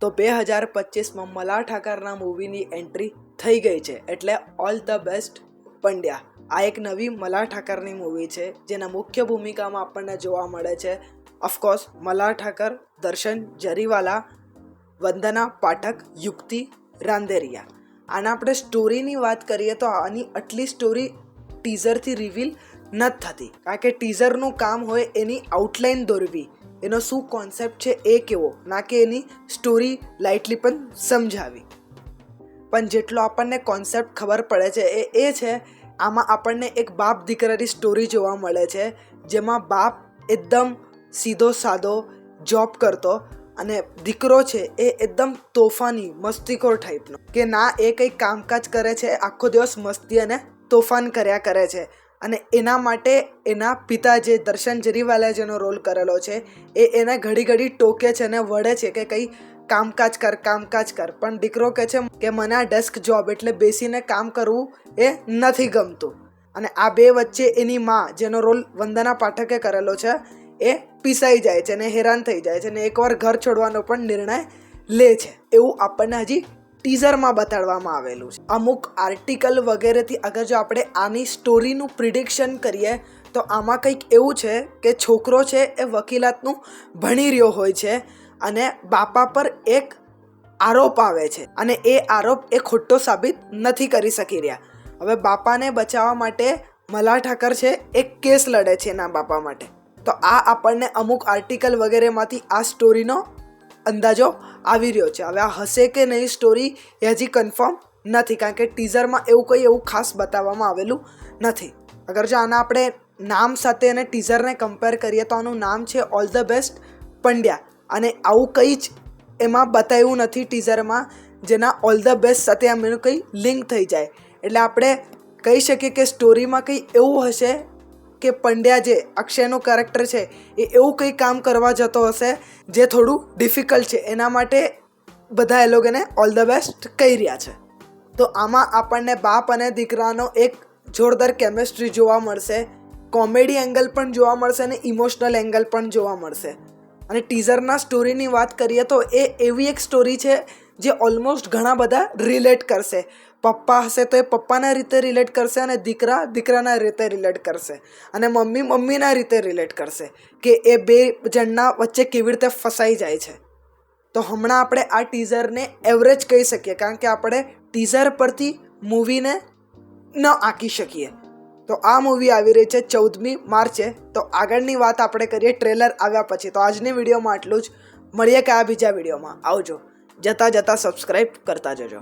તો 2025માં મલ્હાર ઠાકરના મૂવીની એન્ટ્રી થઈ ગઈ છે, એટલે ઓલ ધ બેસ્ટ પંડ્યા. આ એક નવી મલ્હાર ઠાકરની મૂવી છે જેના મુખ્ય ભૂમિકામાં આપણને જોવા મળે છે ઓફકોર્સ મલ્હાર ઠાકર, દર્શન જરીવાલા, વંદના પાઠક, યુક્તિ રાંદેરિયા. આના આપણે સ્ટોરીની વાત કરીએ તો આની આટલી સ્ટોરી ટીઝરથી રિવીલ નથી થતી, કારણ કે ટીઝરનું કામ હોય એની આઉટલાઇન દોરવી, એનો શું કોન્સેપ્ટ છે એ કેવો, ના કે એની સ્ટોરી લાઇટલી પણ સમજાવી. પણ જેટલો આપણને કોન્સેપ્ટ ખબર પડે છે એ છે આમાં આપણને એક બાપ દીકરાની સ્ટોરી જોવા મળે છે, જેમાં બાપ એકદમ સીધો સાદો જોબ કરતો અને દીકરો છે એ એકદમ તોફાની મસ્તીખોર ટાઈપનો, કે ના એ કંઈક કામકાજ કરે છે, આખો દિવસ મસ્તી અને તોફાન કર્યા કરે છે. અને એના માટે એના પિતા જે દર્શન જરીવાલા જેનો રોલ કરેલો છે એ એને ઘડી ઘડી ટોકે છે અને વળે છે કે કંઈ કામકાજ કર. પણ દીકરો કહે છે કે મને આ ડેસ્ક જોબ એટલે બેસીને કામ કરવું એ નથી ગમતું. અને આ બે વચ્ચે એની માં જેનો રોલ વંદના પાઠકે કરેલો છે એ પીસાઈ જાય છે અને હેરાન થઈ જાય છે અને એકવાર ઘર છોડવાનો પણ નિર્ણય લે છે. એવું આપણને હજી ટીઝરમાં બતાડવામાં આવેલું છે. અમુક આર્ટિકલ વગેરેથી અગર જો આપણે આની સ્ટોરીનું પ્રિડિક્શન કરીએ તો આમાં કંઈક એવું છે કે છોકરો છે એ વકીલાતનું ભણી રહ્યો હોય છે અને બાપા પર એક આરોપ આવે છે અને એ આરોપ એ ખોટો સાબિત નથી કરી શકી રહ્યા. હવે બાપાને બચાવવા માટે મલ્હાર ઠાકર છે એક કેસ લડે છે એના બાપા માટે. તો આ આપણને અમુક આર્ટિકલ વગેરેમાંથી આ સ્ટોરીનો અંદાજો આવી રહ્યો છે. હવે આ હશે કે નહીં સ્ટોરી એ હજી કન્ફર્મ નથી, કારણ કે ટીઝરમાં એવું ખાસ બતાવવામાં આવેલું નથી. અગર જો આના આપણે નામ સાથે અને ટીઝરને કમ્પેર કરીએ તો આનું નામ છે ઓલ ધ બેસ્ટ પંડ્યા, અને આવું કંઈ જ એમાં બતાવ્યું નથી ટીઝરમાં જેના ઓલ ધ બેસ્ટ સાથે આમ એનું કંઈ લિંક થઈ જાય. એટલે આપણે કહી શકીએ કે સ્ટોરીમાં કંઈ એવું હશે કે પંડ્યા જે અક્ષયનું કેરેક્ટર છે એ એવું કંઈ કામ કરવા જતો હશે જે થોડું ડિફિકલ્ટ છે, એના માટે બધા એ લોકોને ઓલ ધ બેસ્ટ કહી રહ્યા છે. તો આમાં આપણને બાપ અને દીકરાનો એક જોરદાર કેમિસ્ટ્રી જોવા મળશે, કોમેડી એંગલ પણ જોવા મળશે અને ઇમોશનલ એંગલ પણ જોવા મળશે. અને ટીઝરના સ્ટોરીની વાત કરીએ તો એ એવી એક સ્ટોરી છે જે ઓલમોસ્ટ ઘણા બધા રિલેટ કરશે. પપ્પા હશે તો એ પપ્પાના રીતે રિલેટ કરશે અને દીકરા દીકરાના રીતે રિલેટ કરશે અને મમ્મી મમ્મીના રીતે રિલેટ કરશે કે એ બે જણના વચ્ચે કેવી રીતે ફસાઈ જાય છે. તો હમણાં આપણે આ ટીઝરને એવરેજ કહી શકીએ, કારણ કે આપણે ટીઝર પરથી મૂવીને ન આંકી શકીએ. તો આ મૂવી આવી રહી છે 14મી માર્ચે. તો આગળની વાત આપણે કરીએ ટ્રેલર આવ્યા પછી. તો આજની વિડીયોમાં આટલું જ. મળીએ કે આ બીજા વિડીયોમાં. આવજો. જતાં સબસ્ક્રાઈબ કરતા જજો.